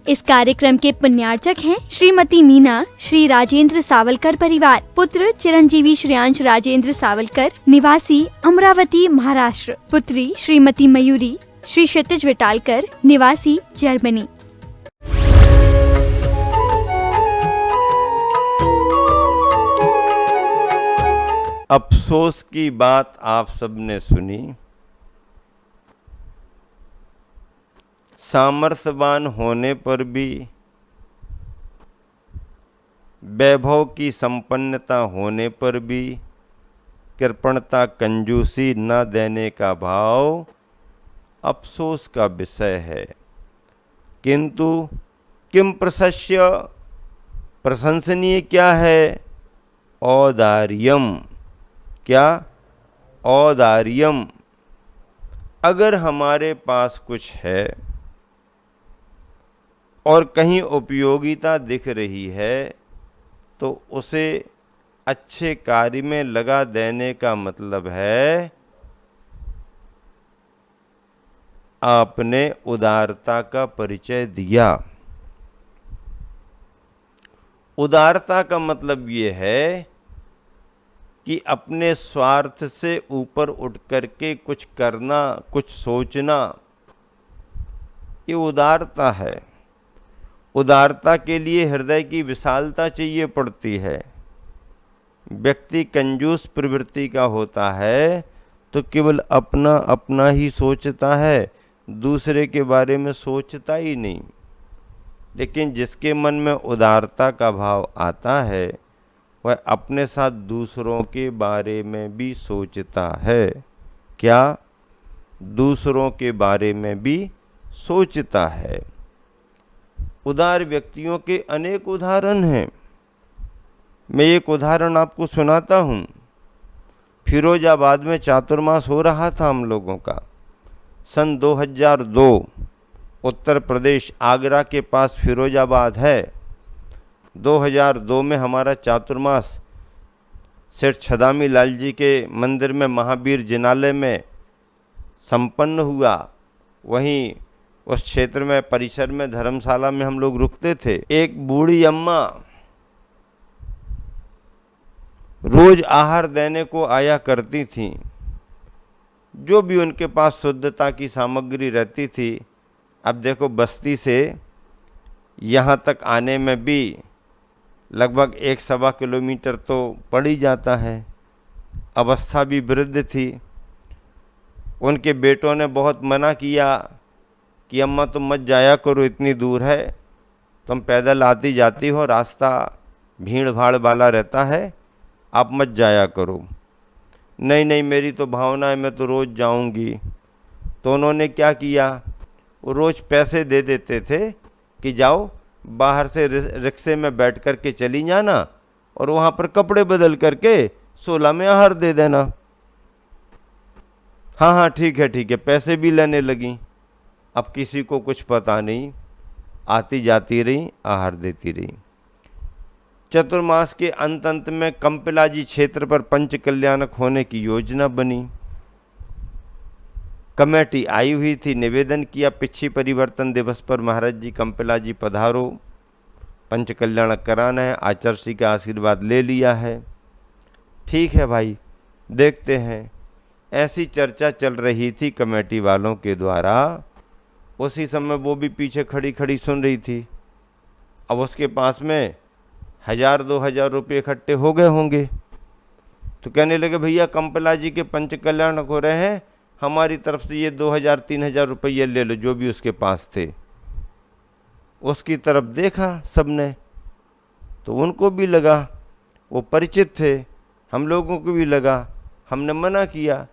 इस कार्यक्रम के पुण्यार्चक हैं श्रीमती मीना, श्री राजेंद्र सावलकर परिवार, पुत्र चिरंजीवी श्रेयांश राजेंद्र सावलकर, निवासी अमरावती महाराष्ट्र, पुत्री श्रीमती मयूरी, श्री क्षितिज विटालकर, निवासी जर्मनी। अफसोस की बात आप सबने सुनी। सामर्थ्यवान होने पर भी, वैभव की संपन्नता होने पर भी कृपणता, कंजूसी न देने का भाव अफसोस का विषय है। किंतु किम प्रशस्य, प्रशंसनीय क्या है? औदार्यम। क्या? औदार्यम। अगर हमारे पास कुछ है और कहीं उपयोगिता दिख रही है तो उसे अच्छे कार्य में लगा देने का मतलब है आपने उदारता का परिचय दिया। उदारता का मतलब ये है कि अपने स्वार्थ से ऊपर उठ करके कुछ करना, कुछ सोचना, ये उदारता है। उदारता के लिए हृदय की विशालता चाहिए पड़ती है। व्यक्ति कंजूस प्रवृत्ति का होता है तो केवल अपना अपना ही सोचता है, दूसरे के बारे में सोचता ही नहीं। लेकिन जिसके मन में उदारता का भाव आता है वह अपने साथ दूसरों के बारे में भी सोचता है। क्या? दूसरों के बारे में भी सोचता है। उदार व्यक्तियों के अनेक उदाहरण हैं। मैं एक उदाहरण आपको सुनाता हूँ। फिरोजाबाद में चातुर्मास हो रहा था हम लोगों का, सन 2002। उत्तर प्रदेश, आगरा के पास फिरोजाबाद है। 2002 में हमारा चातुर्मास सेठ छदामी लाल जी के मंदिर में महावीर जिनालय में संपन्न हुआ। वहीं उस क्षेत्र में, परिसर में, धर्मशाला में हम लोग रुकते थे। एक बूढ़ी अम्मा रोज आहार देने को आया करती थीं। जो भी उनके पास शुद्धता की सामग्री रहती थी। अब देखो, बस्ती से यहाँ तक आने में भी लगभग 1-1.25 किलोमीटर तो पड़ ही जाता है। अवस्था भी वृद्ध थी। उनके बेटों ने बहुत मना किया कि अम्मा तुम मत जाया करो, इतनी दूर है, तुम पैदल आती जाती हो, रास्ता भीड़ भाड़ वाला रहता है, आप मत जाया करो। नहीं नहीं, मेरी तो भावना है, मैं तो रोज़ जाऊंगी। तो उन्होंने क्या किया, वो रोज़ पैसे दे देते थे कि जाओ बाहर से रिक्शे में बैठ कर के चली जाना और वहाँ पर कपड़े बदल करके 16 में आहार दे देना। हाँ हाँ ठीक है ठीक है, पैसे भी लेने लगी। अब किसी को कुछ पता नहीं, आती जाती रही, आहार देती रही। चतुर्मास के अंत में कंपिलाजी क्षेत्र पर पंच कल्याणक होने की योजना बनी। कमेटी आई हुई थी, निवेदन किया पिछी परिवर्तन दिवस पर महाराज जी कंपिलाजी पधारो, पंच कल्याणक कराना है, आचार्य श्री का आशीर्वाद ले लिया है। ठीक है भाई, देखते हैं। ऐसी चर्चा चल रही थी कमेटी वालों के द्वारा। उसी समय वो भी पीछे खड़ी खड़ी सुन रही थी। अब उसके पास में 1000-2000 रुपये इकट्ठे हो गए होंगे। तो कहने लगे, भैया कंपिलाजी के पंच कल्याणक हो रहे हैं, हमारी तरफ से ये 2000-3000 रुपये ले लो, जो भी उसके पास थे। उसकी तरफ देखा सबने, तो उनको भी लगा, वो परिचित थे, हम लोगों को भी लगा। हमने मना किया।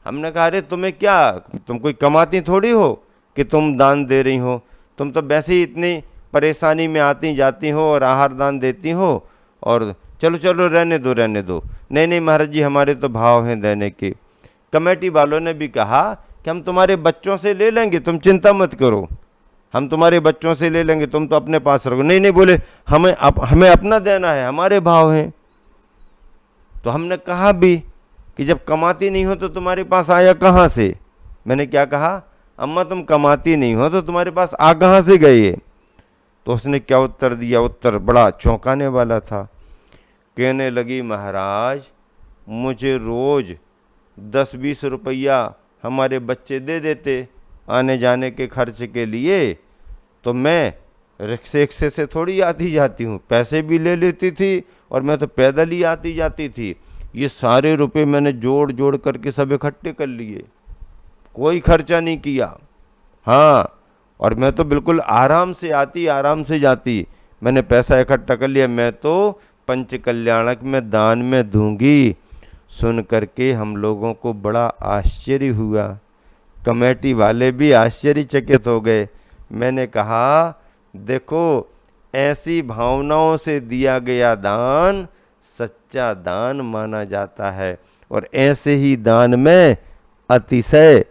हमने कहा, अरे तुम्हें क्या, तुम कोई कमाती थोड़ी हो कि तुम दान दे रही हो, तुम तो वैसे ही इतनी परेशानी में आती जाती हो और आहार दान देती हो, और चलो चलो रहने दो रहने दो। नहीं नहीं महाराज जी, हमारे तो भाव हैं देने के। कमेटी वालों ने भी कहा कि हम तुम्हारे बच्चों से ले लेंगे, तुम चिंता मत करो, हम तुम्हारे बच्चों से ले लेंगे, तुम तो अपने पास रखो। नहीं नहीं, बोले हमें अपना देना है, हमारे भाव हैं। तो हमने कहा भी कि जब कमाती नहीं हो तो तुम्हारे पास आया कहाँ से? मैंने क्या कहा, अम्मा तुम कमाती नहीं हो तो तुम्हारे पास आ कहाँ से गए? तो उसने क्या उत्तर दिया? उत्तर बड़ा चौंकाने वाला था। कहने लगी, महाराज मुझे रोज 10-20 रुपया हमारे बच्चे दे देते आने जाने के खर्च के लिए, तो मैं रिक्शे से थोड़ी आती जाती हूँ, पैसे भी ले लेती थी और मैं तो पैदल ही आती जाती थी। ये सारे रुपए मैंने जोड़ जोड़ करके सब इकट्ठे कर लिए, कोई खर्चा नहीं किया। हाँ, और मैं तो बिल्कुल आराम से आती, आराम से जाती। मैंने पैसा इकट्ठा कर लिया, मैं तो पंच कल्याणक में दान में दूंगी। सुन करके हम लोगों को बड़ा आश्चर्य हुआ, कमेटी वाले भी आश्चर्यचकित हो गए। मैंने कहा, देखो ऐसी भावनाओं से दिया गया दान सच्चा दान माना जाता है, और ऐसे ही दान में अतिशय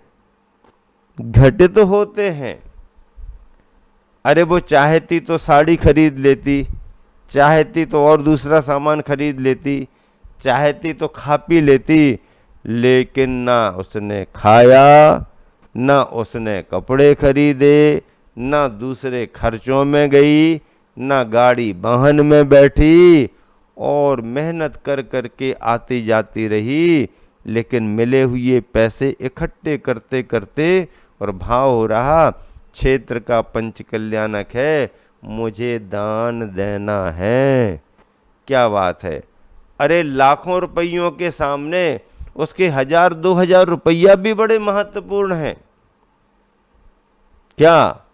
घटित होते हैं। अरे वो चाहती तो साड़ी खरीद लेती, चाहती तो और दूसरा सामान खरीद लेती, चाहती तो खा पी लेती, लेकिन ना उसने खाया, ना उसने कपड़े खरीदे, ना दूसरे खर्चों में गई, ना गाड़ी वाहन में बैठी, और मेहनत कर कर के आती जाती रही, लेकिन मिले हुए पैसे इकट्ठे करते करते और भाव हो रहा, क्षेत्र का पंच कल्याणक है, मुझे दान देना है। क्या बात है! अरे लाखों रुपयों के सामने उसके 1000-2000 रुपया भी बड़े महत्वपूर्ण हैं। क्या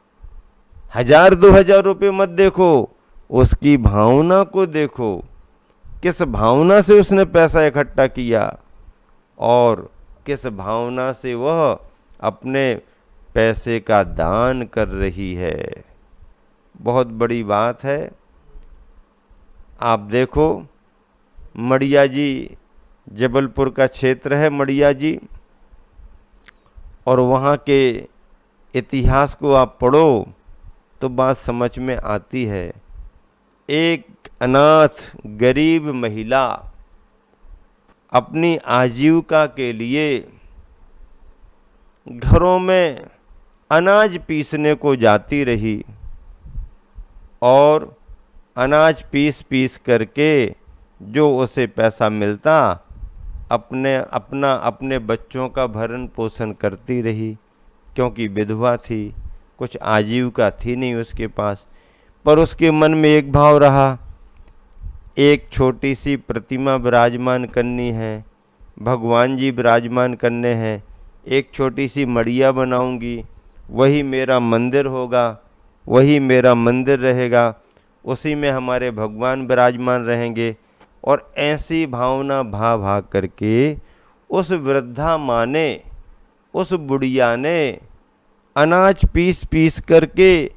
1000-2000 रुपये मत देखो, उसकी भावना को देखो, किस भावना से उसने पैसा इकट्ठा किया और किस भावना से वह अपने पैसे का दान कर रही है। बहुत बड़ी बात है। आप देखो, मड़िया जी, जबलपुर का क्षेत्र है मड़िया जी, और वहाँ के इतिहास को आप पढ़ो तो बात समझ में आती है। एक अनाथ गरीब महिला अपनी आजीविका के लिए घरों में अनाज पीसने को जाती रही, और अनाज पीस पीस करके जो उसे पैसा मिलता अपने बच्चों का भरण पोषण करती रही, क्योंकि विधवा थी, कुछ आजीविका थी नहीं उसके पास। पर उसके मन में एक भाव रहा, एक छोटी सी प्रतिमा विराजमान करनी है, भगवान जी विराजमान करने हैं, एक छोटी सी मड़िया बनाऊंगी, वही मेरा मंदिर होगा, वही मेरा मंदिर रहेगा, उसी में हमारे भगवान विराजमान रहेंगे। और ऐसी भावना भाव करके उस वृद्धा माँ ने, उस बुढ़िया ने अनाज पीस पीस करके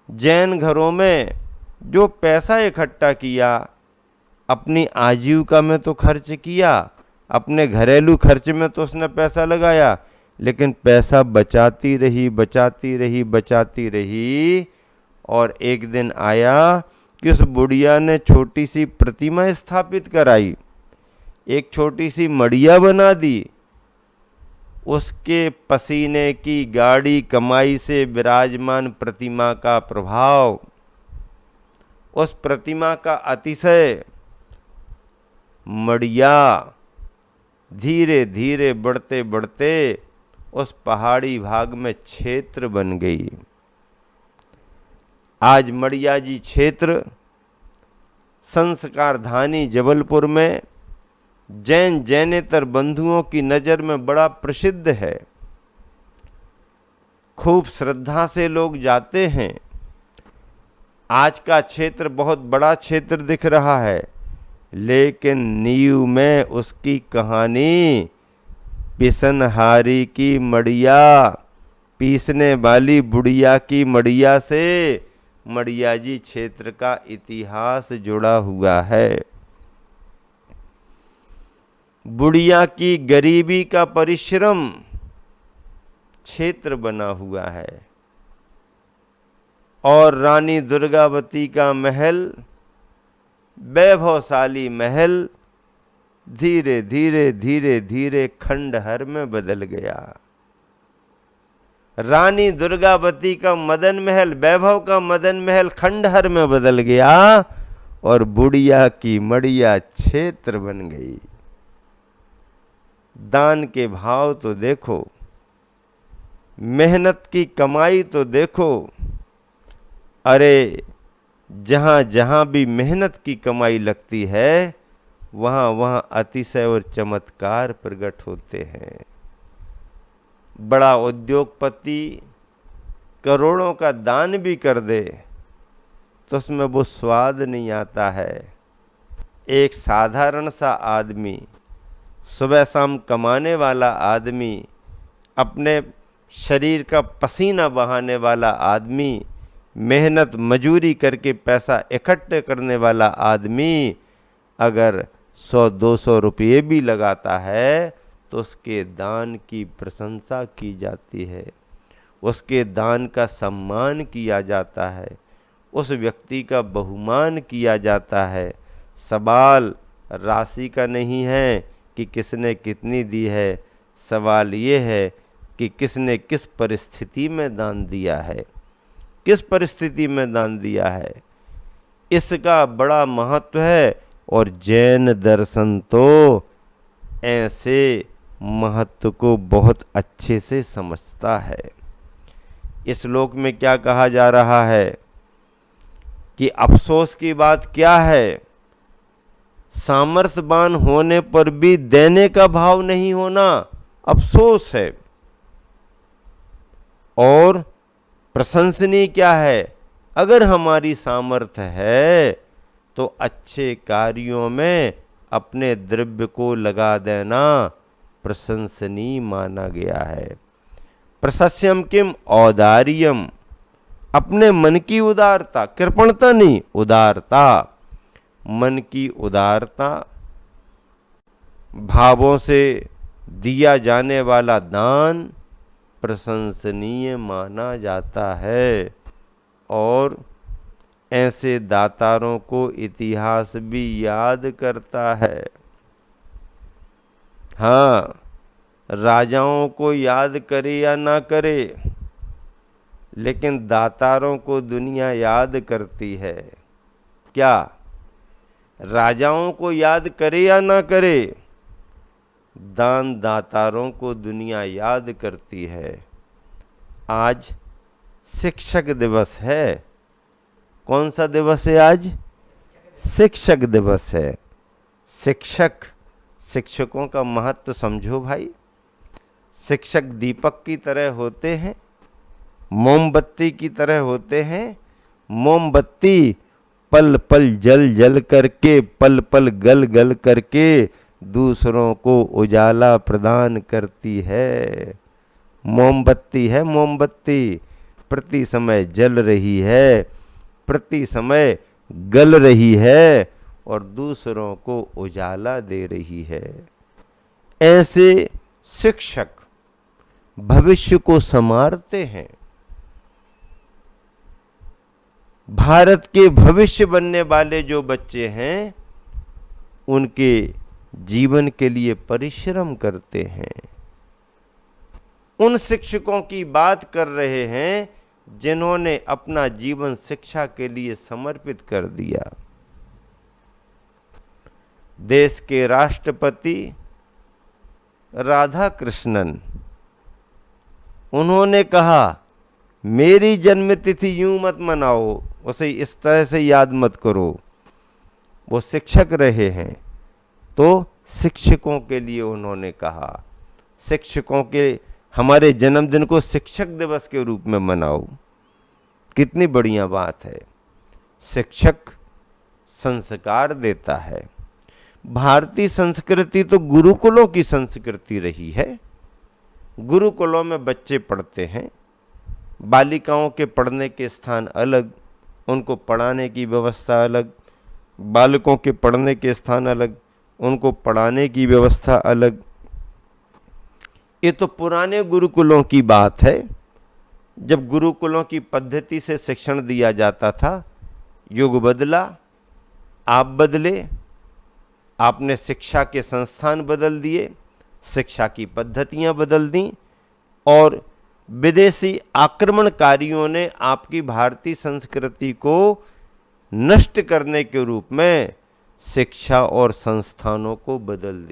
जैन घरों में जो पैसा इकट्ठा किया, अपनी आजीविका में तो खर्च किया, अपने घरेलू खर्च में तो उसने पैसा लगाया, लेकिन पैसा बचाती रही, बचाती रही, बचाती रही, और एक दिन आया कि उस बुढ़िया ने छोटी सी प्रतिमा स्थापित कराई, एक छोटी सी मड़िया बना दी। उसके पसीने की गाढ़ी कमाई से विराजमान प्रतिमा का प्रभाव, उस प्रतिमा का अतिशय, मड़िया धीरे धीरे बढ़ते बढ़ते उस पहाड़ी भाग में क्षेत्र बन गई। आज मड़िया जी क्षेत्र संस्कारधानी जबलपुर में जैन जैनेतर बंधुओं की नज़र में बड़ा प्रसिद्ध है। खूब श्रद्धा से लोग जाते हैं। आज का क्षेत्र बहुत बड़ा क्षेत्र दिख रहा है, लेकिन नींव में उसकी कहानी पिसनहारी की मड़िया, पीसने वाली बुढ़िया की मड़िया से मड़िया जी क्षेत्र का इतिहास जुड़ा हुआ है। बुढ़िया की गरीबी का परिश्रम क्षेत्र बना हुआ है, और रानी दुर्गावती का महल, वैभवशाली महल, धीरे धीरे धीरे धीरे खंडहर में बदल गया। रानी दुर्गावती का मदन महल, वैभव का मदन महल खंडहर में बदल गया और बुढ़िया की मड़िया क्षेत्र बन गई। दान के भाव तो देखो, मेहनत की कमाई तो देखो। अरे जहां जहां भी मेहनत की कमाई लगती है वहां वहां अतिशय और चमत्कार प्रकट होते हैं। बड़ा उद्योगपति करोड़ों का दान भी कर दे तो उसमें वो स्वाद नहीं आता है। एक साधारण सा आदमी, सुबह शाम कमाने वाला आदमी, अपने शरीर का पसीना बहाने वाला आदमी, मेहनत मजूरी करके पैसा इकट्ठे करने वाला आदमी अगर 100-200 रुपये भी लगाता है तो उसके दान की प्रशंसा की जाती है, उसके दान का सम्मान किया जाता है, उस व्यक्ति का बहुमान किया जाता है। सवाल राशि का नहीं है कि किसने कितनी दी है, सवाल ये है कि किसने किस परिस्थिति में दान दिया है, किस परिस्थिति में दान दिया है। इसका बड़ा महत्व है और जैन दर्शन तो ऐसे महत्व को बहुत अच्छे से समझता है। इस श्लोक में क्या कहा जा रहा है कि अफसोस की बात क्या है, सामर्थ्यवान होने पर भी देने का भाव नहीं होना अफसोस है। और प्रशंसनीय क्या है, अगर हमारी सामर्थ्य है तो अच्छे कार्यों में अपने द्रव्य को लगा देना प्रशंसनीय माना गया है। प्रशस्यम किम औदार्यम, अपने मन की उदारता, कृपणता नहीं, उदारता, मन की उदारता, भावों से दिया जाने वाला दान प्रशंसनीय माना जाता है। और ऐसे दातारों को इतिहास भी याद करता है। हाँ, राजाओं को याद करे या ना करे, लेकिन दातारों को दुनिया याद करती है। क्या राजाओं को याद करे या ना करे, दान दातारों को दुनिया याद करती है। आज शिक्षक दिवस है। कौन सा दिवस है आज? शिक्षक दिवस है। शिक्षक, शिक्षकों का महत्व समझो भाई। शिक्षक दीपक की तरह होते हैं, मोमबत्ती की तरह होते हैं। मोमबत्ती पल पल जल जल करके, पल पल गल गल करके दूसरों को उजाला प्रदान करती है। मोमबत्ती है मोमबत्ती, प्रति समय जल रही है, प्रति समय गल रही है और दूसरों को उजाला दे रही है। ऐसे शिक्षक भविष्य को संवारते हैं। भारत के भविष्य बनने वाले जो बच्चे हैं उनके जीवन के लिए परिश्रम करते हैं। उन शिक्षकों की बात कर रहे हैं जिन्होंने अपना जीवन शिक्षा के लिए समर्पित कर दिया। देश के राष्ट्रपति राधा कृष्णन, उन्होंने कहा मेरी जन्मतिथि यूं मत मनाओ, उसे इस तरह से याद मत करो। वो शिक्षक रहे हैं तो शिक्षकों के लिए उन्होंने कहा, शिक्षकों के हमारे जन्मदिन को शिक्षक दिवस के रूप में मनाओ। कितनी बढ़िया बात है। शिक्षक संस्कार देता है। भारतीय संस्कृति तो गुरुकुलों की संस्कृति रही है। गुरुकुलों में बच्चे पढ़ते हैं। बालिकाओं के पढ़ने के स्थान अलग, उनको पढ़ाने की व्यवस्था अलग। बालकों के पढ़ने के स्थान अलग, उनको पढ़ाने की व्यवस्था अलग। ये तो पुराने गुरुकुलों की बात है, जब गुरुकुलों की पद्धति से शिक्षण दिया जाता था। युग बदला, आप बदले, आपने शिक्षा के संस्थान बदल दिए, शिक्षा की पद्धतियां बदल दी और विदेशी आक्रमणकारियों ने आपकी भारतीय संस्कृति को नष्ट करने के रूप में शिक्षा और संस्थानों को बदल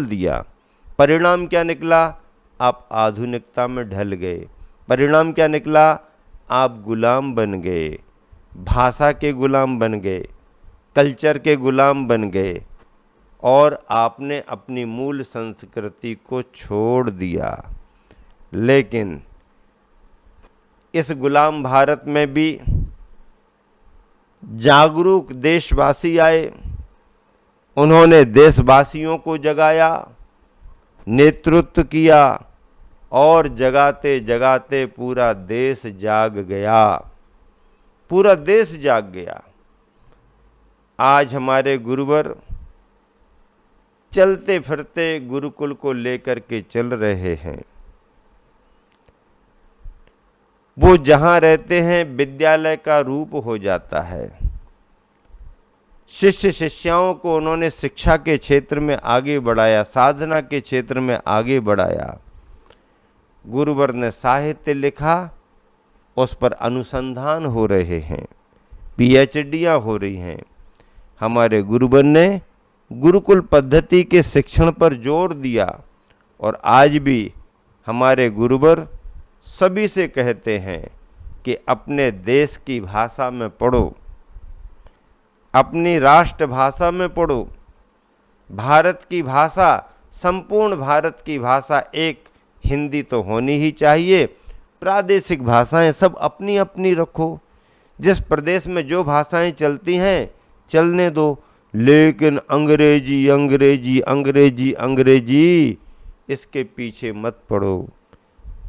दिया। परिणाम क्या निकला? आप आधुनिकता में ढल गए। परिणाम क्या निकला? आप गुलाम बन गए, भाषा के गुलाम बन गए, कल्चर के गुलाम बन गए और आपने अपनी मूल संस्कृति को छोड़ दिया। लेकिन इस गुलाम भारत में भी जागरूक देशवासी आए, उन्होंने देशवासियों को जगाया, नेतृत्व किया और जगाते जगाते पूरा देश जाग गया। पूरा देश जाग गया। आज हमारे गुरुवर चलते फिरते गुरुकुल को लेकर के चल रहे हैं। वो जहां रहते हैं विद्यालय का रूप हो जाता है। शिष्य शिष्याओं को उन्होंने शिक्षा के क्षेत्र में आगे बढ़ाया, साधना के क्षेत्र में आगे बढ़ाया। गुरुवर ने साहित्य लिखा, उस पर अनुसंधान हो रहे हैं, पीएचडियां हो रही हैं। हमारे गुरुवर ने गुरुकुल पद्धति के शिक्षण पर जोर दिया और आज भी हमारे गुरुवर सभी से कहते हैं कि अपने देश की भाषा में पढ़ो, अपनी राष्ट्रभाषा में पढ़ो। भारत की भाषा, संपूर्ण भारत की भाषा एक हिंदी तो होनी ही चाहिए, प्रादेशिक भाषाएं सब अपनी अपनी रखो। जिस प्रदेश में जो भाषाएं चलती हैं चलने दो, लेकिन अंग्रेजी अंग्रेजी अंग्रेजी अंग्रेजी इसके पीछे मत पड़ो।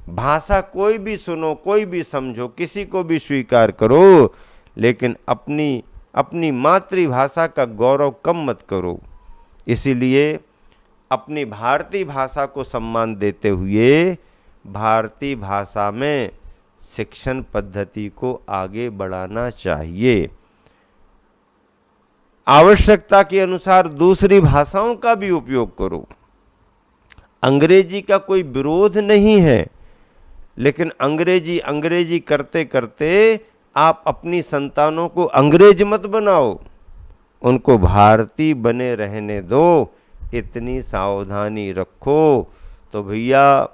भाषा कोई भी सुनो, कोई भी समझो, किसी को भी स्वीकार करो, लेकिन अपनी मातृभाषा का गौरव कम मत करो। इसीलिए अपनी भारतीय भाषा को सम्मान देते हुए भारतीय भाषा में शिक्षण पद्धति को आगे बढ़ाना चाहिए। आवश्यकता के अनुसार दूसरी भाषाओं का भी उपयोग करो। अंग्रेजी का कोई विरोध नहीं है, लेकिन अंग्रेजी करते करते आप अपनी संतानों को अंग्रेज मत बनाओ, उनको भारतीय बने रहने दो। इतनी सावधानी रखो तो भैया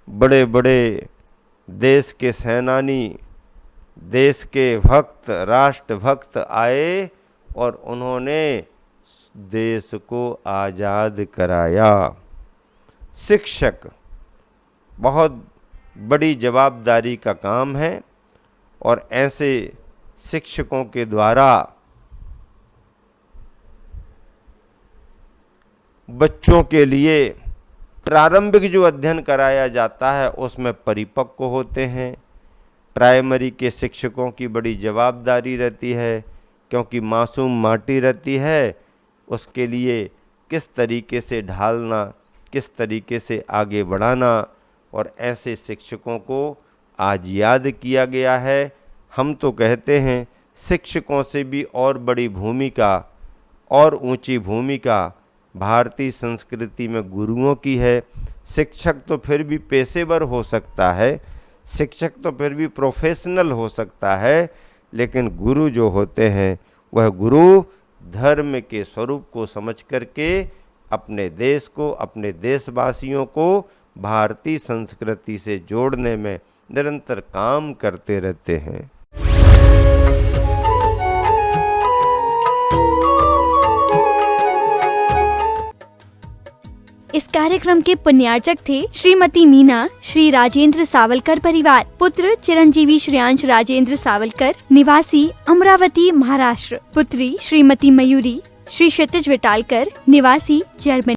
बड़े बड़े देश के सेनानी, देश के भक्त, राष्ट्रभक्त आए और उन्होंने देश को आज़ाद कराया। शिक्षक बहुत बड़ी जवाबदारी का काम है और ऐसे शिक्षकों के द्वारा बच्चों के लिए प्रारंभिक जो अध्ययन कराया जाता है उसमें परिपक्व होते हैं। प्राइमरी के शिक्षकों की बड़ी जवाबदारी रहती है, क्योंकि मासूम माटी रहती है, उसके लिए किस तरीके से ढालना, किस तरीके से आगे बढ़ाना, और ऐसे शिक्षकों को आज याद किया गया है। हम तो कहते हैं शिक्षकों से भी और बड़ी भूमिका और ऊंची भूमिका भारतीय संस्कृति में गुरुओं की है। शिक्षक तो फिर भी पेशेवर हो सकता है, शिक्षक तो फिर भी प्रोफेशनल हो सकता है, लेकिन गुरु जो होते हैं वह गुरु धर्म के स्वरूप को समझ करके अपने देश को, अपने देशवासियों को भारतीय संस्कृति से जोड़ने में निरंतर काम करते रहते हैं। इस कार्यक्रम के पुण्यार्चक थे श्रीमती मीना, श्री राजेंद्र सावलकर परिवार, पुत्र चिरंजीवी श्रेयांश राजेंद्र सावलकर, निवासी अमरावती महाराष्ट्र, पुत्री श्रीमती मयूरी, श्री क्षितिज विटालकर, निवासी जर्मनी।